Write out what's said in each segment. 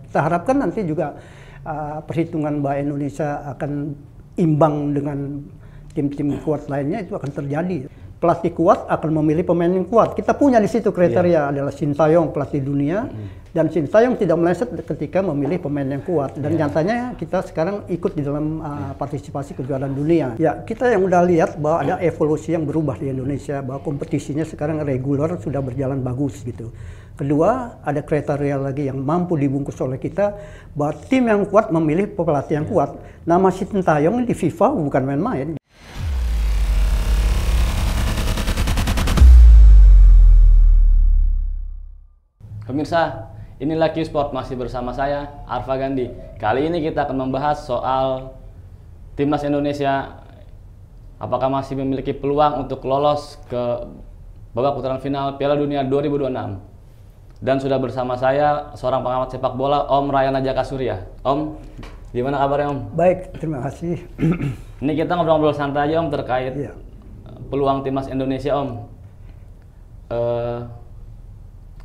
Kita harapkan nanti juga perhitungan bahwa Indonesia akan imbang dengan tim-tim kuat lainnya itu akan terjadi. Pelatih kuat akan memilih pemain yang kuat. Kita punya di situ kriteria adalah Sintayong pelatih dunia dan Sintayong tidak meleset ketika memilih pemain yang kuat. Dan nyatanya kita sekarang ikut di dalam partisipasi kejuaraan dunia. Ya, kita yang udah lihat bahwa ada evolusi yang berubah di Indonesia, bahwa kompetisinya sekarang reguler sudah berjalan bagus gitu. Kedua, ada kriteria lagi yang mampu dibungkus oleh kita bahwa tim yang kuat memilih pelatih yang kuat. Nama Sintayong di FIFA bukan main-main. Pemirsa, inilah Q-Sport, masih bersama saya, Arfa Gandhi. Kali ini kita akan membahas soal Timnas Indonesia, apakah masih memiliki peluang untuk lolos ke babak putaran final Piala Dunia 2026. Dan sudah bersama saya, seorang pengamat sepak bola, Om Rayana Jakasurya. Om, gimana kabarnya Om? Baik, terima kasih. Ini kita ngobrol-ngobrol santai aja Om terkait peluang Timnas Indonesia Om.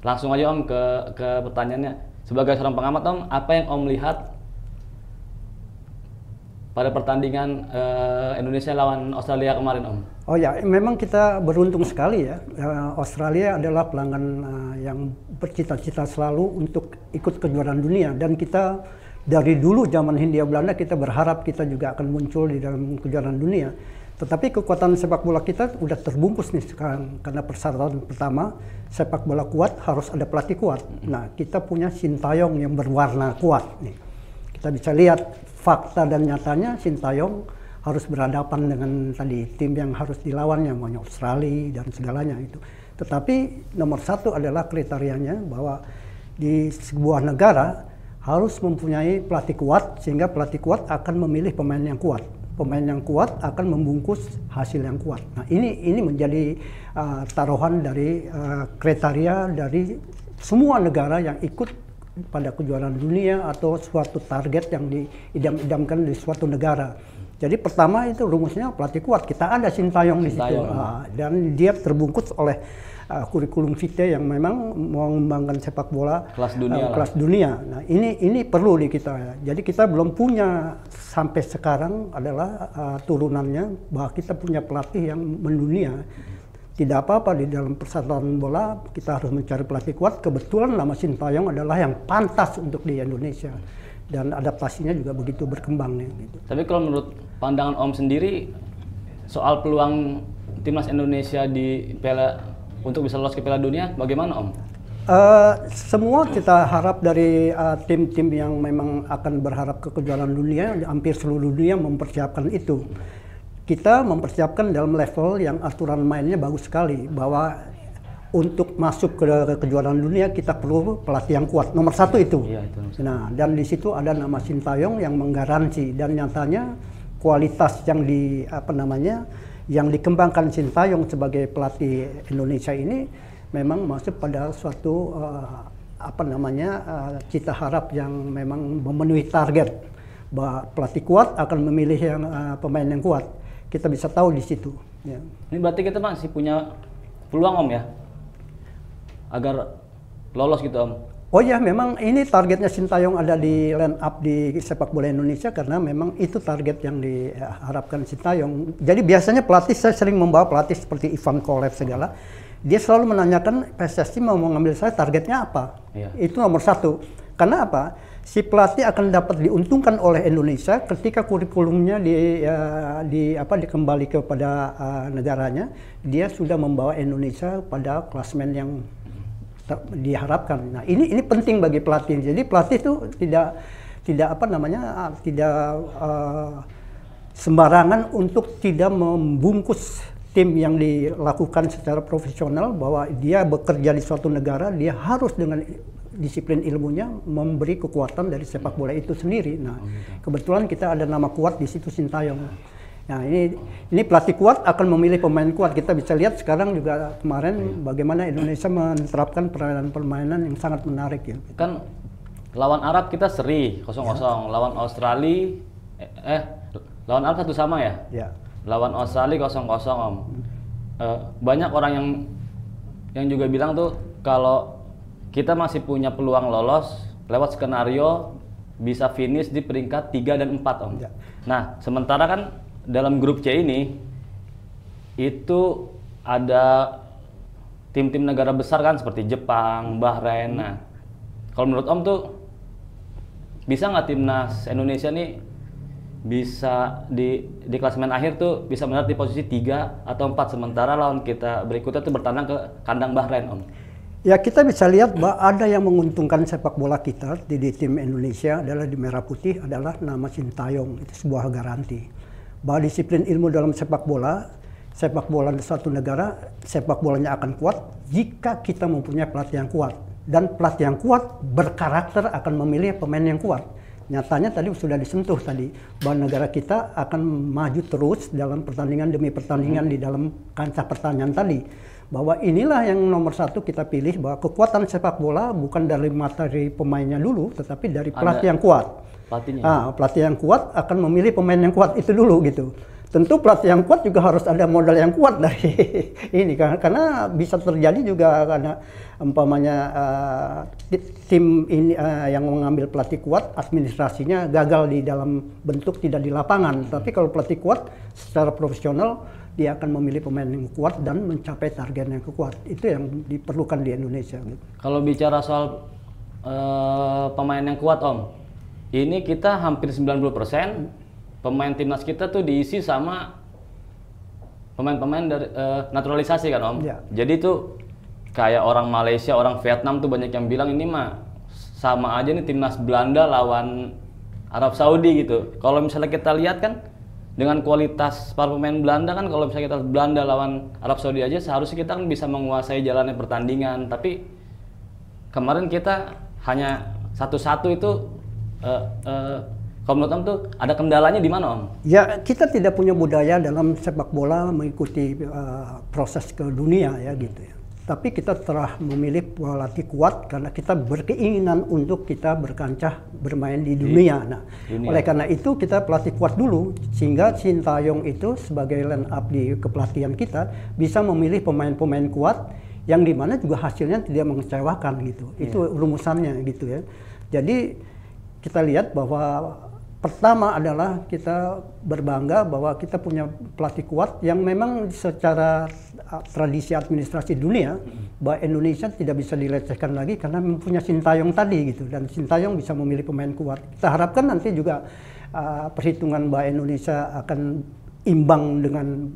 Langsung aja Om ke pertanyaannya. Sebagai seorang pengamat Om, apa yang Om lihat pada pertandingan Indonesia lawan Australia kemarin Om? Oh ya, memang kita beruntung sekali ya. Australia adalah pelanggan yang bercita-cita selalu untuk ikut kejuaraan dunia. Dan kita dari dulu zaman Hindia Belanda kita berharap kita juga akan muncul di dalam kejuaraan dunia. Tetapi kekuatan sepak bola kita udah terbungkus nih sekarang, karena persyaratan pertama sepak bola kuat harus ada pelatih kuat. Nah, kita punya Sintayong yang berwarna kuat nih. Kita bisa lihat fakta dan nyatanya Sintayong harus berhadapan dengan tadi tim yang harus dilawannya, maunya Australia dan segalanya itu. Tetapi nomor satu adalah kriterianya bahwa di sebuah negara harus mempunyai pelatih kuat, sehingga pelatih kuat akan memilih pemain yang kuat. Pemain yang kuat akan membungkus hasil yang kuat. Nah, ini menjadi taruhan dari kriteria dari semua negara yang ikut pada kejuaraan dunia atau suatu target yang diidam-idamkan di suatu negara. Jadi pertama itu rumusnya pelatih kuat. Kita ada Sintayong di situ dan dia terbungkus oleh kurikulum vitae yang memang mengembangkan sepak bola kelas dunia. Nah, ini perlu di kita. Jadi kita belum punya sampai sekarang adalah turunannya bahwa kita punya pelatih yang mendunia. Tidak apa-apa di dalam persyaratan bola kita harus mencari pelatih kuat. Kebetulan nama Sintayong adalah yang pantas untuk di Indonesia dan adaptasinya juga begitu berkembangnya. Gitu. Tapi kalau menurut pandangan Om sendiri soal peluang Timnas Indonesia di untuk bisa lolos ke Piala Dunia, bagaimana Om? Semua kita harap dari tim-tim yang memang akan berharap ke kejuaraan dunia, hampir seluruh dunia mempersiapkan itu. Kita mempersiapkan dalam level yang aturan mainnya bagus sekali, bahwa untuk masuk ke kejuaraan dunia kita perlu pelatih yang kuat. Nomor satu itu. Iya, itu. Nah, dan di situ ada nama Sintayong yang menggaransi, dan nyatanya kualitas yang dikembangkan Sintayong sebagai pelatih Indonesia ini memang masuk pada suatu cita harap yang memang memenuhi target bahwa pelatih kuat akan memilih yang pemain yang kuat. Kita bisa tahu di situ. Ya. Ini berarti kita masih punya peluang Om ya, agar lolos gitu Om. Oh ya, memang ini targetnya Sintayong ada di line up di sepak bola Indonesia karena memang itu target yang diharapkan Sintayong. Jadi biasanya pelatih, saya sering membawa pelatih seperti Ivan Kolev segala, dia selalu menanyakan PSSI mau mengambil saya targetnya apa. Iya. Itu nomor satu. Karena apa? Si pelatih akan dapat diuntungkan oleh Indonesia ketika kurikulumnya dikembali kepada negaranya, dia sudah membawa Indonesia pada klasemen yang diharapkan. Nah, ini penting bagi pelatih. Jadi pelatih itu tidak sembarangan untuk tidak membungkus tim yang dilakukan secara profesional, bahwa dia bekerja di suatu negara, dia harus dengan disiplin ilmunya memberi kekuatan dari sepak bola itu sendiri. Nah, kebetulan kita ada nama kuat di situ, Sintayong. Nah, ini pelatih kuat akan memilih pemain kuat. Kita bisa lihat sekarang juga kemarin bagaimana Indonesia menerapkan permainan yang sangat menarik ya. Kan lawan Arab kita seri 0-0, lawan Australia lawan Arab 1-1 ya? Ya. Lawan Australia 0-0 Om. Banyak orang yang juga bilang tuh kalau kita masih punya peluang lolos lewat skenario bisa finish di peringkat 3 dan 4 Om. Ya. Nah, sementara kan dalam grup C ini itu ada tim-tim negara besar kan seperti Jepang, Bahrain. Nah, kalau menurut Om tuh bisa nggak timnas Indonesia nih bisa di klasemen akhir tuh bisa mendarat di posisi 3 atau 4 sementara lawan kita berikutnya tuh bertandang ke kandang Bahrain Om? Ya, kita bisa lihat bahwa ada yang menguntungkan sepak bola kita di tim Indonesia adalah di merah putih adalah nama Sintayong. Itu sebuah garansi bahwa disiplin ilmu dalam sepak bola suatu negara, sepak bolanya akan kuat jika kita mempunyai pelatih yang kuat. Dan pelatih yang kuat berkarakter akan memilih pemain yang kuat. Nyatanya tadi sudah disentuh tadi bahwa negara kita akan maju terus dalam pertandingan demi pertandingan di dalam kancah pertandingan tadi. Bahwa inilah yang nomor satu kita pilih, bahwa kekuatan sepak bola bukan dari materi pemainnya dulu, tetapi dari pelatih yang kuat. Pelatih yang kuat akan memilih pemain yang kuat itu dulu gitu. Tentu pelatih yang kuat juga harus ada modal yang kuat dari ini karena bisa terjadi juga karena umpamanya tim ini yang mengambil pelatih kuat administrasinya gagal di dalam bentuk tidak di lapangan. Tapi kalau pelatih kuat secara profesional dia akan memilih pemain yang kuat dan mencapai target yang kuat. Itu yang diperlukan di Indonesia. Gitu. Kalau bicara soal pemain yang kuat Om, ini kita hampir 90% pemain timnas kita tuh diisi sama pemain-pemain dari naturalisasi kan Om. Ya. Jadi tuh kayak orang Malaysia, orang Vietnam tuh banyak yang bilang ini mah sama aja nih timnas Belanda lawan Arab Saudi gitu. Kalau misalnya kita lihat kan dengan kualitas para pemain Belanda kan, kalau misalnya kita Belanda lawan Arab Saudi aja seharusnya kita kan bisa menguasai jalannya pertandingan. Tapi kemarin kita hanya 1-1 itu kalau menurut Om tuh ada kendalanya di mana Om? Ya, kita tidak punya budaya dalam sepak bola mengikuti proses ke dunia ya gitu ya. Tapi kita telah memilih pelatih kuat karena kita berkeinginan untuk kita berkancah bermain di dunia. Nah, oleh karena itu kita pelatih kuat dulu sehingga Sintayong itu sebagai line up di kepelatihan kita bisa memilih pemain-pemain kuat yang dimana juga hasilnya tidak mengecewakan gitu. Itu rumusannya gitu ya. Jadi kita lihat bahwa pertama adalah kita berbangga bahwa kita punya pelatih kuat yang memang secara tradisi administrasi dunia bahwa Indonesia tidak bisa dilecehkan lagi karena mempunyai Sintayong tadi gitu, dan Sintayong bisa memilih pemain kuat. Kita harapkan nanti juga perhitungan bahwa Indonesia akan imbang dengan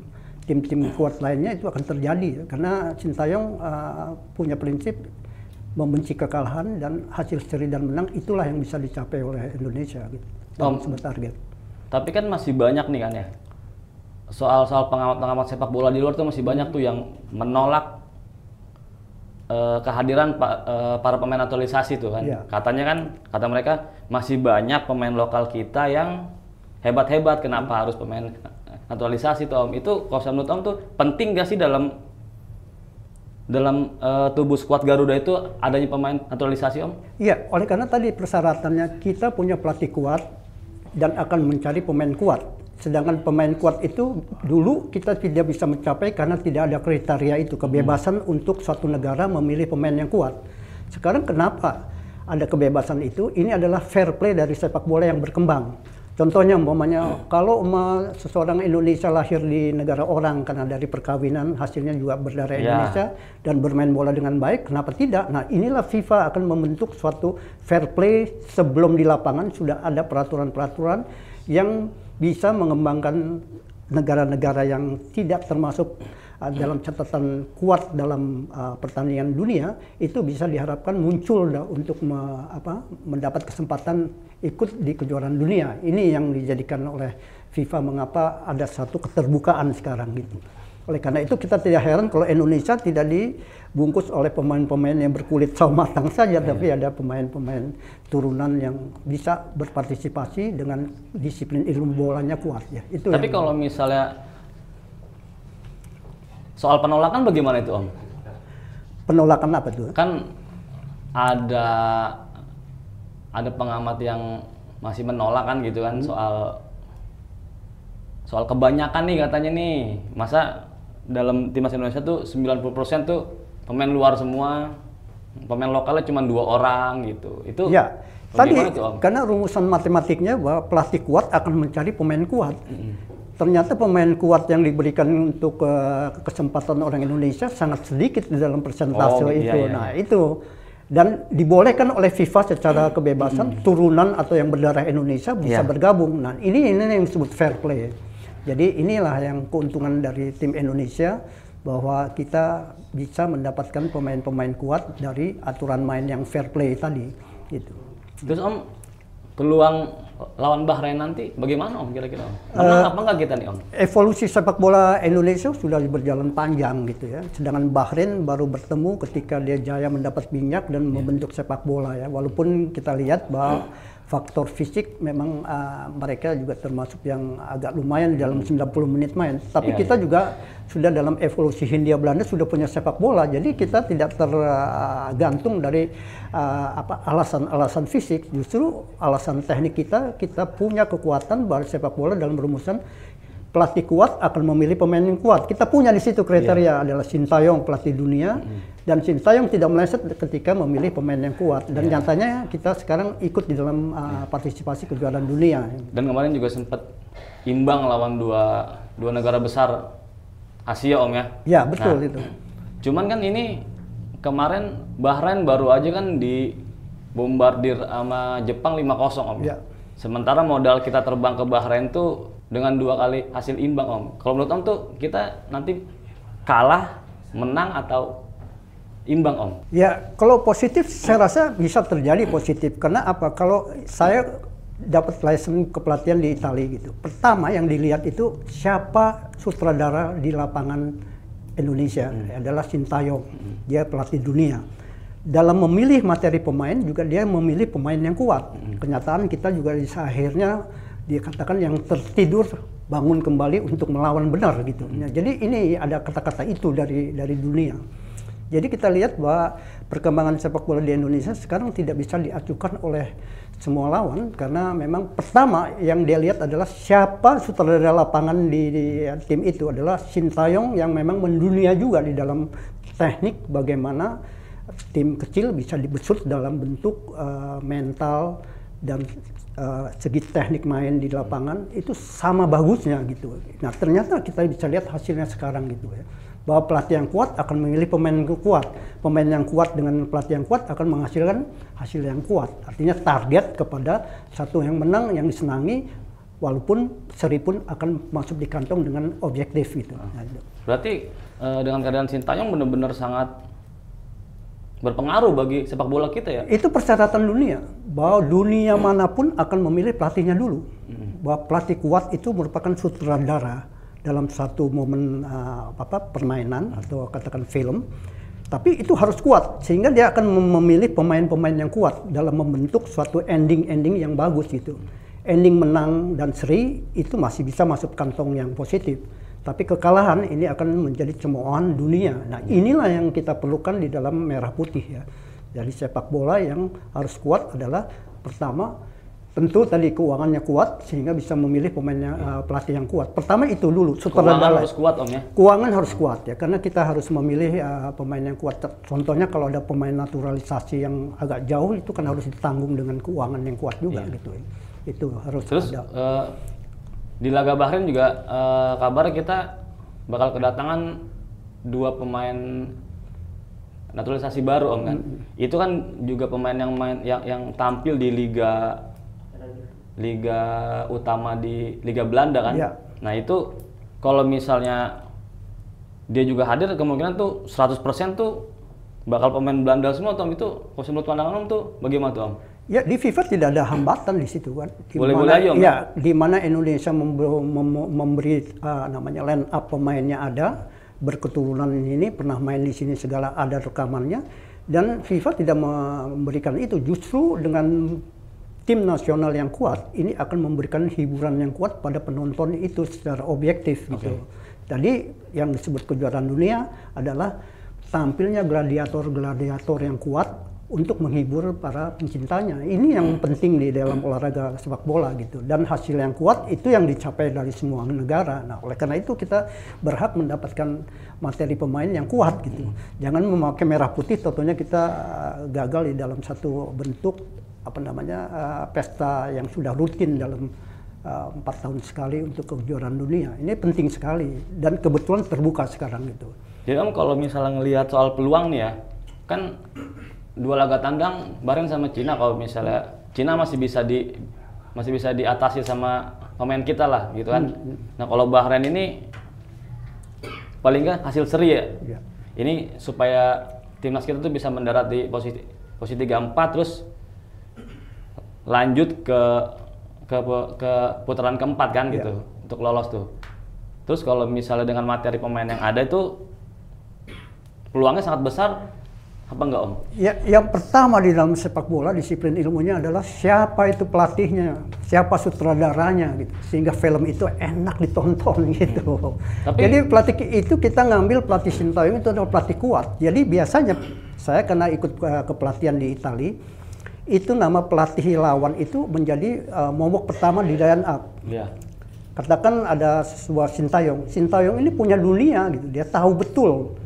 tim-tim kuat lainnya itu akan terjadi karena Sintayong punya prinsip membenci kekalahan dan hasil seri dan menang itulah yang bisa dicapai oleh Indonesia gitu. Target. Tapi kan masih banyak nih kan ya soal pengamat-pengamat sepak bola di luar tuh masih banyak tuh yang menolak kehadiran para pemain naturalisasi tuh kan. Yeah. Katanya kan kata mereka masih banyak pemain lokal kita yang hebat-hebat, kenapa harus pemain naturalisasi tuh Om? Itu kalau menurut Om tuh penting gak sih dalam tubuh skuad Garuda itu adanya pemain naturalisasi Om? Iya, oleh karena tadi persyaratannya kita punya pelatih kuat dan akan mencari pemain kuat. Sedangkan pemain kuat itu dulu kita tidak bisa mencapai karena tidak ada kriteria itu, kebebasan untuk suatu negara memilih pemain yang kuat. Sekarang kenapa ada kebebasan itu? Ini adalah fair play dari sepak bola yang berkembang. Contohnya umpamanya kalau seseorang Indonesia lahir di negara orang karena dari perkawinan hasilnya juga berdarah Indonesia dan bermain bola dengan baik, kenapa tidak? Nah, inilah FIFA akan membentuk suatu fair play sebelum di lapangan sudah ada peraturan-peraturan yang bisa mengembangkan negara-negara yang tidak termasuk dalam catatan kuat dalam pertandingan dunia itu bisa diharapkan muncul untuk mendapat kesempatan ikut di kejuaraan dunia. Ini yang dijadikan oleh FIFA mengapa ada satu keterbukaan sekarang gitu. Oleh karena itu kita tidak heran kalau Indonesia tidak dibungkus oleh pemain-pemain yang berkulit sawo matang saja, tapi ada pemain-pemain turunan yang bisa berpartisipasi dengan disiplin ilmu bolanya kuat ya. Itu. Tapi kalau misalnya soal penolakan bagaimana itu Om? Penolakan apa tuh? Kan ada pengamat yang masih menolak kan gitu kan soal kebanyakan nih katanya nih, masa dalam timnas Indonesia tuh 90% tuh pemain luar semua, pemain lokalnya cuma 2 orang gitu. Itu ya, tadi tuh, Om? karena rumusan matematiknya bahwa pelatih kuat akan mencari pemain kuat. Ternyata pemain kuat yang diberikan untuk kesempatan orang Indonesia sangat sedikit di dalam persentase itu. Iya. Nah itu, dan dibolehkan oleh FIFA secara kebebasan turunan atau yang berdarah Indonesia bisa bergabung. Nah ini yang disebut fair play. Jadi inilah yang keuntungan dari tim Indonesia, bahwa kita bisa mendapatkan pemain-pemain kuat dari aturan main yang fair play tadi. Gitu. Terus Om, peluang lawan Bahrain nanti bagaimana Om kira-kira Om? Menang apa enggak kita nih Om? Evolusi sepak bola Indonesia sudah berjalan panjang gitu ya. Sedangkan Bahrain baru bertemu ketika dia jaya mendapat minyak dan membentuk sepak bola ya. Walaupun kita lihat bahwa faktor fisik memang mereka juga termasuk yang agak lumayan dalam 90 menit main. Tapi kita juga sudah dalam evolusi Hindia Belanda sudah punya sepak bola. Jadi kita tidak tergantung dari alasan-alasan fisik. Justru alasan teknik kita punya kekuatan bahwa sepak bola dalam rumusan pelatih kuat akan memilih pemain yang kuat. Kita punya di situ kriteria adalah Sintayong pelatih dunia dan Sintayong tidak meleset ketika memilih pemain yang kuat. Dan nyatanya kita sekarang ikut di dalam partisipasi kejuaraan dunia. Dan kemarin juga sempat imbang lawan dua negara besar Asia Om ya. Ya betul itu. Cuman kan ini kemarin Bahrain baru aja kan dibombardir sama Jepang 5-0 Om. Ya. Sementara modal kita terbang ke Bahrain tuh dengan 2 kali hasil imbang Om. Kalau menurut Om tuh kita nanti kalah, menang atau imbang Om? Ya kalau positif saya rasa bisa terjadi positif. Karena apa? Kalau saya dapat license kepelatihan di Italia gitu. Pertama yang dilihat itu siapa sutradara di lapangan Indonesia adalah Sintayong. Dia pelatih dunia. Dalam memilih materi pemain juga dia memilih pemain yang kuat. Kenyataan kita juga di akhirnya dia katakan yang tertidur bangun kembali untuk melawan benar gitu. Nah, jadi ini ada kata-kata itu dari dunia. Jadi kita lihat bahwa perkembangan sepak bola di Indonesia sekarang tidak bisa diacukan oleh semua lawan karena memang pertama yang dia lihat adalah siapa sutradara lapangan di tim itu adalah Sintayong yang memang mendunia juga di dalam teknik bagaimana tim kecil bisa dibesut dalam bentuk mental dan segi teknik main di lapangan itu sama bagusnya gitu. Nah ternyata kita bisa lihat hasilnya sekarang gitu ya. Bahwa pelatih yang kuat akan memilih pemain yang kuat. Pemain yang kuat dengan pelatih yang kuat akan menghasilkan hasil yang kuat. Artinya target kepada satu yang menang, yang disenangi, walaupun seri pun akan masuk di kantong dengan objektif gitu. Berarti dengan keadaan Sintayong benar-benar sangat berpengaruh bagi sepak bola kita ya? Itu persyaratan dunia, bahwa dunia manapun akan memilih pelatihnya dulu. Bahwa pelatih kuat itu merupakan sutradara dalam satu momen permainan atau katakan film. Tapi itu harus kuat, sehingga dia akan memilih pemain-pemain yang kuat dalam membentuk suatu ending-ending yang bagus gitu. Ending menang dan seri itu masih bisa masuk kantong yang positif. Tapi kekalahan ini akan menjadi cemoohan dunia. Nah inilah yang kita perlukan di dalam merah putih ya. Jadi sepak bola yang harus kuat adalah pertama tentu tadi keuangannya kuat sehingga bisa memilih pemainnya pelatih yang kuat. Pertama itu dulu. Keuangan harus kuat Om ya? Keuangan harus kuat ya karena kita harus memilih pemain yang kuat. Contohnya kalau ada pemain naturalisasi yang agak jauh itu kan harus ditanggung dengan keuangan yang kuat juga gitu ya. Itu harus terus, ada. Di laga Bahrain juga kabar kita bakal kedatangan 2 pemain naturalisasi baru Om kan. Itu kan juga pemain yang tampil di liga utama di Liga Belanda kan. Ya. Nah, itu kalau misalnya dia juga hadir kemungkinan tuh 100% tuh bakal pemain Belanda semua Om. Itu kalau menurut pandangan Om tuh bagaimana tuh Om? Ya di FIFA tidak ada hambatan di situ kan. Boleh-boleh aja Om. Ya, di mana Indonesia memberi namanya line up pemainnya ada, berketurunan ini pernah main di sini segala ada rekamannya dan FIFA tidak memberikan itu. Justru dengan tim nasional yang kuat ini akan memberikan hiburan yang kuat pada penonton itu secara objektif gitu. Jadi yang disebut kejuaraan dunia adalah tampilnya gladiator-gladiator yang kuat untuk menghibur para pencintanya. Ini yang penting di dalam olahraga sepak bola gitu. Dan hasil yang kuat itu yang dicapai dari semua negara. Nah, oleh karena itu kita berhak mendapatkan materi pemain yang kuat gitu. Jangan memakai merah putih, tentunya kita gagal di dalam satu bentuk pesta yang sudah rutin dalam 4 tahun sekali untuk kejuaraan dunia. Ini penting sekali dan kebetulan terbuka sekarang gitu. Jadi Om kalau misalnya ngelihat soal peluang nih ya, kan 2 laga tandang bareng sama Cina, kalau misalnya Cina masih bisa diatasi sama pemain kita lah gitu kan. Nah kalau Bahrain ini paling nggak hasil seri ya. Ini supaya timnas kita tuh bisa mendarat di posisi 3-4 terus lanjut ke putaran keempat kan gitu untuk lolos tuh. Terus kalau misalnya dengan materi pemain yang ada itu peluangnya sangat besar apa enggak Om? Ya, yang pertama di dalam sepak bola disiplin ilmunya adalah siapa itu pelatihnya, siapa sutradaranya gitu, sehingga film itu enak ditonton gitu. Jadi pelatih itu kita ngambil pelatih Sintayong itu adalah pelatih kuat. Jadi biasanya saya karena ikut kepelatihan di Italia, itu nama pelatih lawan itu menjadi momok pertama di line up. Katakan ada sebuah Sintayong ini punya dunia gitu, dia tahu betul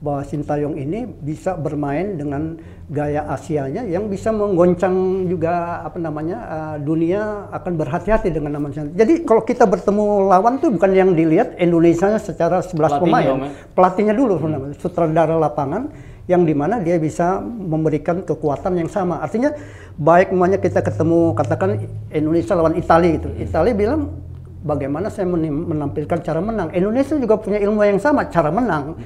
bahwa Sintayong ini bisa bermain dengan gaya Asianya yang bisa menggoncang juga dunia, akan berhati-hati dengan namanya. Jadi kalau kita bertemu lawan tuh bukan yang dilihat Indonesianya secara 11 pemain, pelatihnya dulu sutradara lapangan yang dimana dia bisa memberikan kekuatan yang sama. Artinya baik kita ketemu katakan Indonesia lawan Italia gitu, Italia bilang bagaimana saya menampilkan cara menang. Indonesia juga punya ilmu yang sama, cara menang.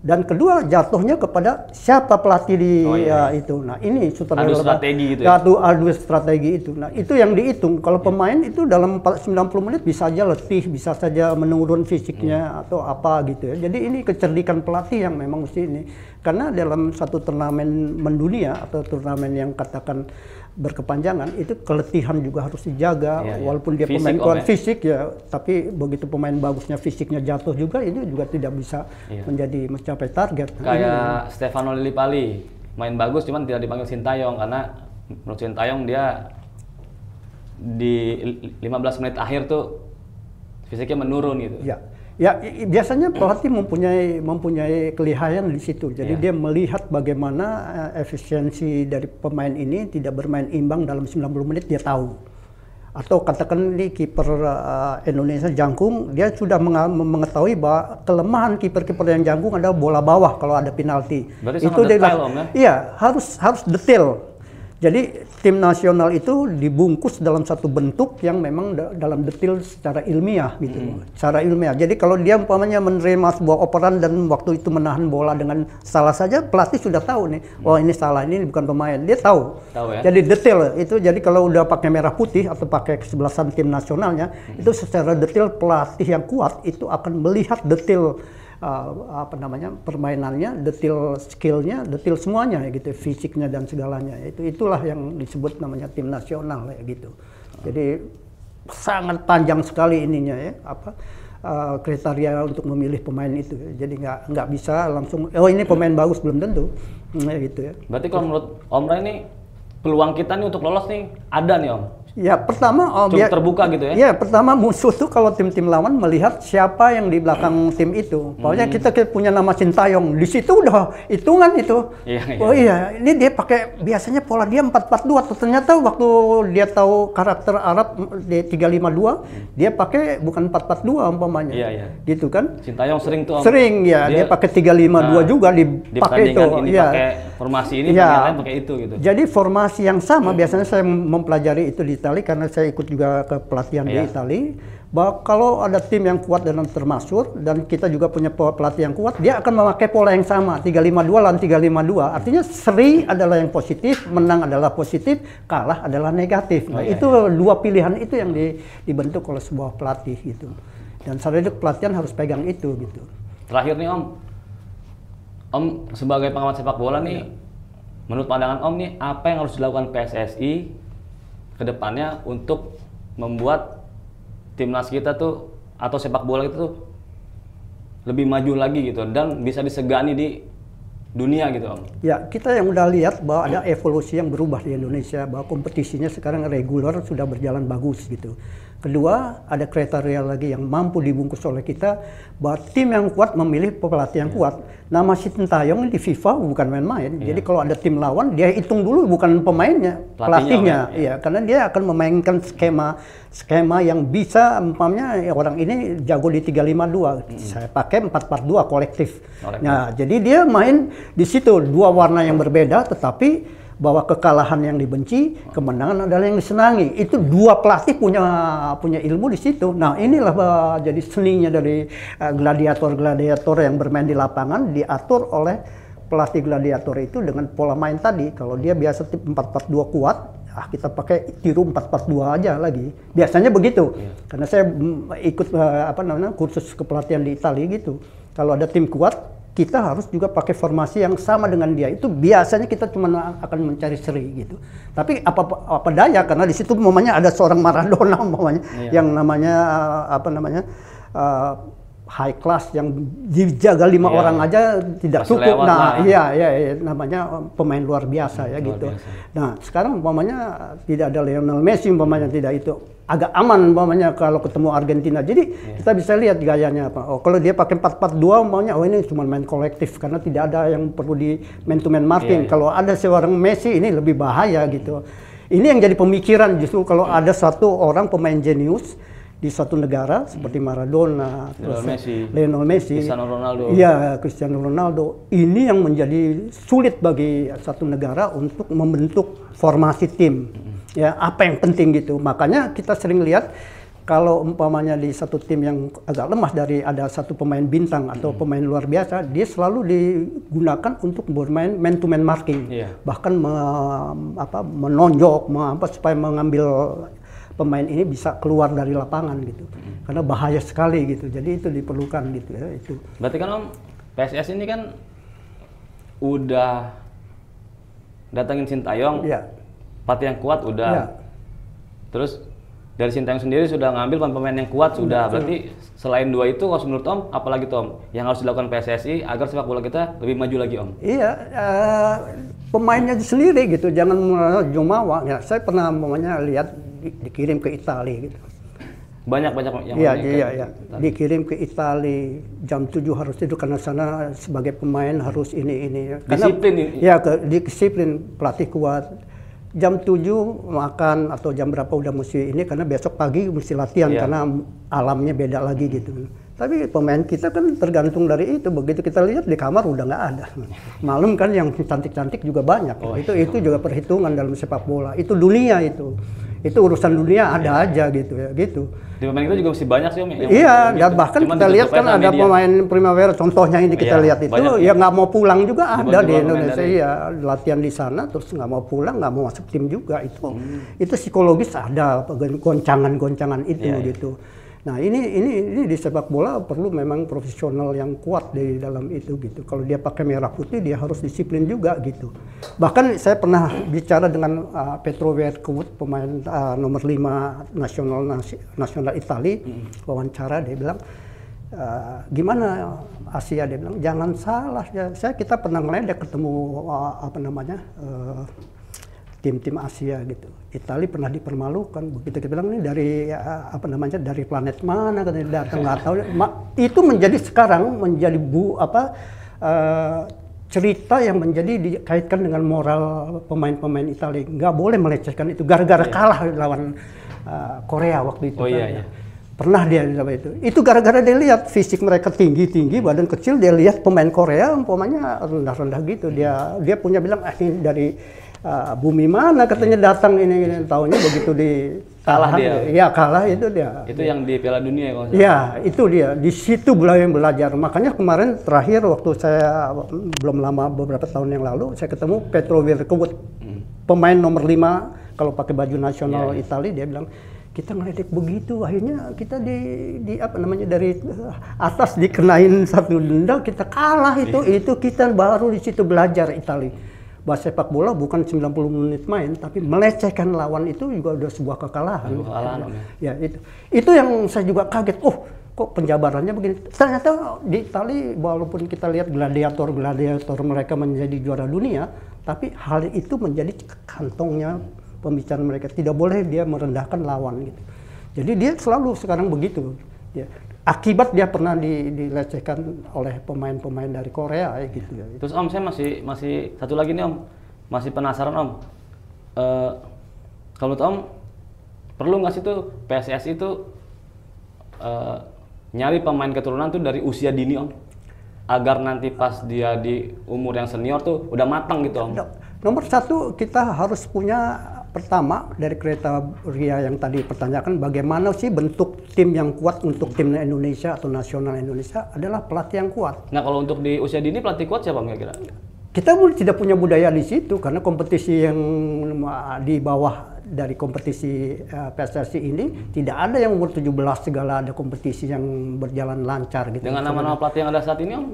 Dan kedua jatuhnya kepada siapa pelatih di itu. Nah ini adu strategi gitu ya? Adu strategi itu. Nah itu yang dihitung. Kalau pemain itu dalam 90 menit bisa saja letih, bisa saja menurun fisiknya atau apa gitu ya. Jadi ini kecerdikan pelatih yang memang mesti ini. Karena dalam satu turnamen mendunia atau turnamen yang katakan berkepanjangan itu keletihan juga harus dijaga, walaupun dia pemain kuat fisik ya, tapi begitu pemain bagusnya fisiknya jatuh juga ini juga tidak bisa mencapai target. Kayak Stefano Lillipali main bagus cuman tidak dipanggil Sintayong karena menurut Sintayong dia di 15 menit akhir tuh fisiknya menurun gitu. Ya biasanya pelatih mempunyai kelihayan di situ. Jadi dia melihat bagaimana efisiensi dari pemain ini tidak bermain imbang dalam 90 menit dia tahu. Atau katakan di kiper Indonesia Jangkung, dia sudah mengetahui bahwa kelemahan kiper-kiper yang Jangkung adalah bola bawah kalau ada penalti. Berarti itu detail Om ya? Iya, harus detail. Jadi tim nasional itu dibungkus dalam satu bentuk yang memang dalam detail secara ilmiah gitu. Secara ilmiah. Jadi kalau dia umpamanya menerima sebuah operan dan waktu itu menahan bola dengan salah saja, pelatih sudah tahu nih, oh ini salah, ini bukan pemain. Dia tahu ya? Jadi detail itu. Jadi kalau udah pakai merah putih atau pakai kesebelasan tim nasionalnya, itu secara detail pelatih yang kuat itu akan melihat detail permainannya, detail skillnya, detail semuanya ya gitu, fisiknya dan segalanya. Itulah yang disebut namanya tim nasional ya gitu. Jadi sangat panjang sekali ininya ya kriteria untuk memilih pemain itu. Jadi nggak bisa langsung ini pemain bagus, belum tentu ya gitu ya. Berarti kalau menurut Om Ray ini peluang kita nih untuk lolos nih ada nih Om? Ya pertama terbuka gitu ya? Ya pertama musuh tuh kalau tim-tim lawan melihat siapa yang di belakang tim itu. Pokoknya kita punya nama Sintayong, di situ udah hitungan itu. Oh iya, ini dia pakai biasanya pola dia 4-4-2. Ternyata waktu dia tahu karakter Arab di 3-5-2, dia pakai bukan 4-4-2 umpamanya. Gitu kan? Sintayong sering tuh Om. Sering ya, dia pakai 3-5-2 juga dipakai itu. Ini pakai formasi ini, lain pakai itu gitu. Jadi formasi yang sama biasanya saya mempelajari itu di karena saya ikut juga ke pelatihan di Italia, bahwa kalau ada tim yang kuat dalam termasuk dan kita juga punya pelatih yang kuat, dia akan memakai pola yang sama 3-5-2 lawan 3-5-2. Artinya seri adalah yang positif, menang adalah positif, kalah adalah negatif. Nah, itu dua pilihan itu yang dibentuk oleh sebuah pelatih gitu. Dan strategi pelatihan harus pegang itu gitu. Terakhir nih Om sebagai pengamat sepak bola nih, menurut pandangan Om nih apa yang harus dilakukan PSSI kedepannya untuk membuat timnas kita tuh atau sepak bola itu tuh lebih maju lagi gitu dan bisa disegani di dunia gitu Om? Ya, kita yang udah lihat bahwa ada evolusi yang berubah di Indonesia, bahwa kompetisinya sekarang reguler sudah berjalan bagus gitu. Kedua, ada kriteria lagi yang mampu dibungkus oleh kita, bahwa tim yang kuat memilih pelatih yang kuat. Nama Sintayong di FIFA bukan main-main. Jadi kalau ada tim lawan, dia hitung dulu bukan pemainnya, pelatihnya. Iya, karena dia akan memainkan skema yang bisa, umpamanya orang ini jago di 3-5-2, saya pakai 4-4-2 kolektif. Nah, jadi dia main di situ dua warna yang berbeda, tetapi bahwa kekalahan yang dibenci, kemenangan adalah yang disenangi. Itu dua pelatih punya ilmu di situ. Nah, inilah jadi seninya dari gladiator-gladiator yang bermain di lapangan, diatur oleh pelatih gladiator itu dengan pola main tadi. Kalau dia biasa tip 4-4-2 kuat, kita pakai tiru 4-4-2 aja lagi. Biasanya begitu. Karena saya ikut kursus kepelatihan di Italia gitu. Kalau ada tim kuat, kita harus juga pakai formasi yang sama dengan dia. Itu biasanya kita cuma akan mencari seri gitu. Tapi apa daya, karena di situ momennya ada seorang Maradona yang namanya high class, yang dijaga 5 orang aja tidak cukup. Nah, iya, namanya pemain luar biasa ya gitu. Nah, sekarang umpamanya tidak ada Lionel Messi, umpamanya tidak itu. Agak aman umpamanya kalau ketemu Argentina. Jadi kita bisa lihat gayanya apa. Oh, kalau dia pakai 4-4-2 umpamanya, oh ini cuma main kolektif karena tidak ada yang perlu di man to man marking. Kalau ada seorang Messi ini lebih bahaya gitu. Ini yang jadi pemikiran justru kalau ada satu orang pemain jenius di suatu negara seperti Maradona, Lionel Messi, Cristiano Ronaldo. Iya, Cristiano Ronaldo. Ini yang menjadi sulit bagi satu negara untuk membentuk formasi tim. Ya, apa yang penting gitu. Makanya kita sering lihat kalau umpamanya di satu tim yang agak lemah dari ada satu pemain bintang atau pemain luar biasa, dia selalu digunakan untuk bermain man to man marking. Bahkan menonjok supaya mengambil pemain ini bisa keluar dari lapangan gitu. Karena bahaya sekali gitu. Jadi itu diperlukan gitu ya itu. Berarti kan Om, PSS ini kan udah datangin Sintayong. Pelatih yang kuat udah. Terus dari Sintayong sendiri sudah ngambil pemain yang kuat sudah. Berarti selain dua itu, kalau menurut Om, apalagi tuh Om yang harus dilakukan PSSI agar sepak bola kita lebih maju lagi Om? Iya, pemainnya sendiri gitu, jangan jumawa. Ya, saya pernah lihat dikirim ke Italia gitu. Banyak yang iya. Dikirim ke Italia jam 7 harus tidur karena sana sebagai pemain harus ini. Disiplin. Ya, disiplin, pelatih kuat. Jam 7 makan atau jam berapa udah mesti ini karena besok pagi mesti latihan karena alamnya beda lagi gitu. Tapi pemain kita kan tergantung dari itu. Begitu kita lihat di kamar udah nggak ada. Malum kan yang cantik-cantik juga banyak. Itu juga perhitungan dalam sepak bola. Itu dunia itu. Itu urusan dunia ada aja gitu ya gitu. Di pemain kita juga masih banyak sih Om. Iya, dan bahkan kita lihat kan ada pemain Primavera, contohnya ini kita lihat itu ya nggak mau pulang juga ada di Indonesia. Iya, latihan di sana terus nggak mau pulang, nggak mau masuk tim juga itu. Itu psikologis ada goncangan-goncangan itu gitu. Nah ini di sepak bola perlu memang profesional yang kuat di dalam itu gitu. Kalau dia pakai merah putih dia harus disiplin juga gitu. Bahkan saya pernah bicara dengan Petro Vercout, pemain nomor 5 nasional Italia, wawancara dia bilang gimana Asia, dia bilang jangan salah ya. Kita pernah ngeledek ketemu tim-tim Asia gitu. Italia pernah dipermalukan, begitu kita bilang ini dari dari planet mana katanya datang nggak tahu. Itu menjadi sekarang menjadi cerita yang menjadi dikaitkan dengan moral pemain-pemain Italia. Nggak boleh melecehkan itu gara-gara kalah lawan Korea waktu itu. Pernah dia itu. Itu gara-gara dia lihat fisik mereka tinggi-tinggi, badan kecil, dia lihat pemain Korea umpamanya rendah-rendah gitu. Dia punya bilang ini dari bumi mana katanya datang ini tahunya begitu kalah dia. Iya, kalah itu dia. Itu yang di Piala Dunia ya. Iya, itu dia. Di situ belajar. Makanya kemarin terakhir waktu saya belum lama beberapa tahun yang lalu saya ketemu Petro Vercout, pemain nomor 5 kalau pakai baju nasional Italia, dia bilang kita ngeledek begitu, akhirnya kita dari atas dikenain satu denda, kita kalah itu kita baru di situ belajar Italia. Bahwa sepak bola bukan 90 menit main, tapi melecehkan lawan itu juga udah sebuah kekalahan. Ya itu yang saya juga kaget. Oh, kok penjabarannya begini. Ternyata di Itali walaupun kita lihat gladiator mereka menjadi juara dunia, tapi hal itu menjadi kantongnya pembicaraan mereka. Tidak boleh dia merendahkan lawan gitu. Jadi dia selalu sekarang begitu. Ya. Akibat dia pernah dilecehkan oleh pemain-pemain dari Korea gitu ya. Terus Om, saya masih satu lagi nih Om, masih penasaran Om. Kalau Om perlu nggak sih tuh PSSI itu nyari pemain keturunan tuh dari usia dini Om, agar nanti pas dia di umur yang senior tuh udah matang gitu Om? Nomor satu kita harus punya, pertama dari kriteria yang tadi pertanyakan, bagaimana sih bentuk tim yang kuat untuk tim Indonesia atau nasional Indonesia adalah pelatih yang kuat. Nah kalau untuk di usia dini pelatih kuat siapa kira-kira? Kita tidak punya budaya di situ karena kompetisi yang di bawah dari kompetisi PSSI ini tidak ada yang umur 17 segala, ada kompetisi yang berjalan lancar gitu. Dengan nama-nama pelatih yang ada saat ini Om?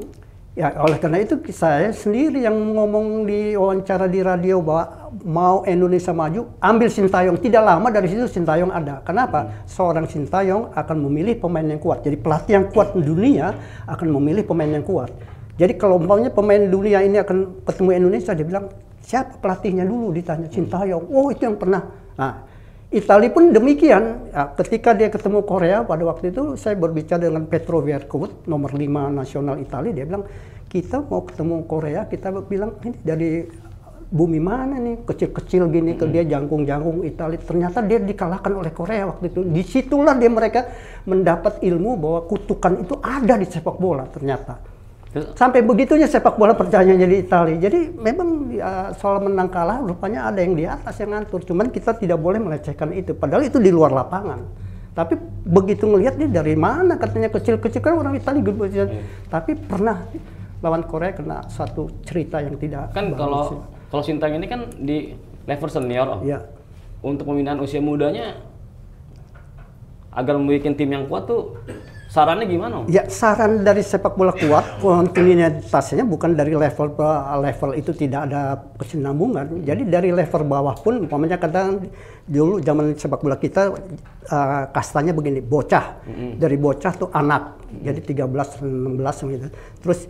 Ya oleh karena itu saya sendiri yang ngomong di wawancara di radio bahwa mau Indonesia maju, ambil Sintayong. Tidak lama dari situ Sintayong ada. Kenapa? Seorang Sintayong akan memilih pemain yang kuat. Jadi pelatih yang kuat di dunia akan memilih pemain yang kuat. Jadi kalau umpamanya pemain dunia ini akan ketemu Indonesia, dia bilang siapa pelatihnya dulu, ditanya Sintayong. Oh itu yang pernah. Nah, Italia pun demikian. Ya, ketika dia ketemu Korea pada waktu itu saya berbicara dengan Petro Verkut, nomor 5 nasional Italia. Dia bilang kita mau ketemu Korea, kita bilang ini dari bumi mana nih, kecil-kecil gini, dia jangkung-jangkung Italia. Ternyata dia dikalahkan oleh Korea waktu itu. Disitulah mereka mendapat ilmu bahwa kutukan itu ada di sepak bola ternyata. Sampai begitunya sepak bola percayanya di Italia. Jadi memang soal menang kalah rupanya ada yang di atas yang ngatur. Cuman kita tidak boleh melecehkan itu. Padahal itu di luar lapangan. Tapi begitu ngelihat nih dari mana katanya kecil-kecil kan orang Italia gitu. Tapi pernah lawan Korea kena satu cerita yang tidak kan bagus. Kalau Sintayong ini kan di level senior Om. Ya. Untuk pembinaan usia mudanya agar membuat tim yang kuat tuh sarannya gimana Om? Ya saran dari sepak bola kuat kontinuitasnya bukan dari level itu tidak ada kesinambungan. Jadi dari level bawah pun umpamanya kadang dulu zaman sepak bola kita kastanya begini, bocah. Dari bocah tuh anak. Jadi 13 16 gitu. Terus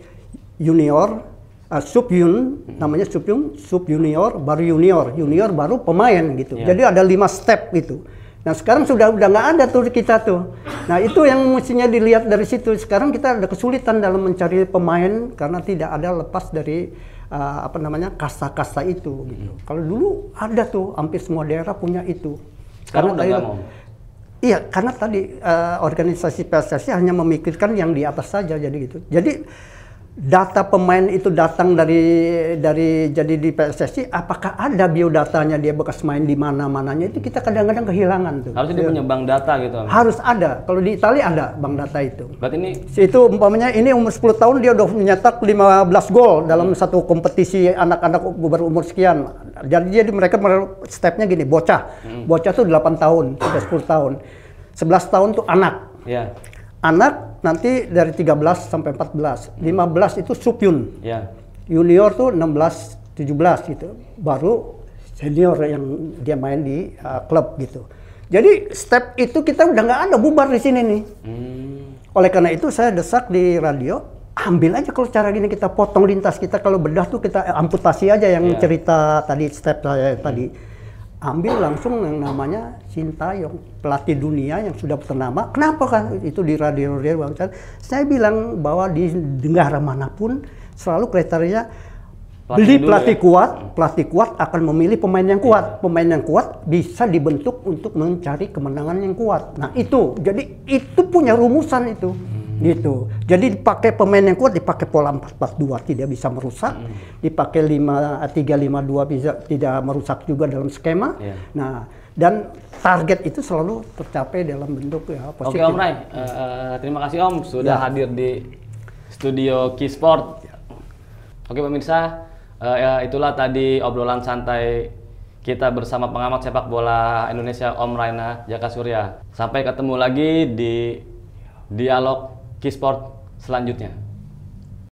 junior, sub-yun, namanya sub junior, baru junior baru pemain gitu. Yeah. Jadi ada 5 step gitu. Nah sekarang sudah nggak ada tuh kita tuh. Nah itu yang mestinya dilihat dari situ. Sekarang kita ada kesulitan dalam mencari pemain karena tidak ada lepas dari kasta-kasta itu. Gitu. Kalau dulu ada tuh, hampir semua daerah punya itu. Sekarang udah nggak mau. Iya, karena tadi organisasi PSSI hanya memikirkan yang di atas saja, jadi gitu. Jadi data pemain itu datang dari jadi di PSSI, apakah ada biodatanya dia bekas main di mana-mananya, itu kita kadang-kadang kehilangan tuh. Harusnya dia punya bank data gitu. Harus ada. Kalau di Italia ada bank data itu. Berarti ini itu umpamanya ini umur 10 tahun dia udah mencetak 15 gol dalam satu kompetisi anak-anak berumur sekian. Jadi mereka stepnya gini, bocah. Bocah tuh 8 tahun, sudah 10 tahun. 11 tahun tuh anak. Ya. Anak nanti dari 13 sampai 14. 15 itu sub-yun. Ya. Junior tuh 16, 17 gitu. Baru senior yang dia main di klub gitu. Jadi step itu kita udah nggak ada, bubar di sini nih. Oleh karena itu saya desak di radio, ambil aja kalau cara gini kita potong lintas, kita kalau bedah tuh kita amputasi aja yang cerita tadi, step saya tadi. Ambil langsung yang namanya Sintayong, pelatih dunia yang sudah ternama. Kenapa kan itu di radio Bang Chan? Saya bilang bahwa di negara manapun selalu kriteria beli pelatih kuat, pelatih kuat akan memilih pemain yang kuat. Pemain yang kuat bisa dibentuk untuk mencari kemenangan yang kuat. Nah itu, jadi itu punya rumusan itu. Gitu. Jadi dipakai pemain yang kuat, dipakai pola 4-4-2 tidak bisa merusak, dipakai 5-3-5-2 bisa tidak merusak juga dalam skema. Nah, dan target itu selalu tercapai dalam bentuk ya positif. Oke Om Ray, terima kasih Om sudah hadir di studio Kisport. Oke pemirsa, itulah tadi obrolan santai kita bersama pengamat sepak bola Indonesia Om Raina Jaka Surya. Sampai ketemu lagi di dialog Kisport selanjutnya.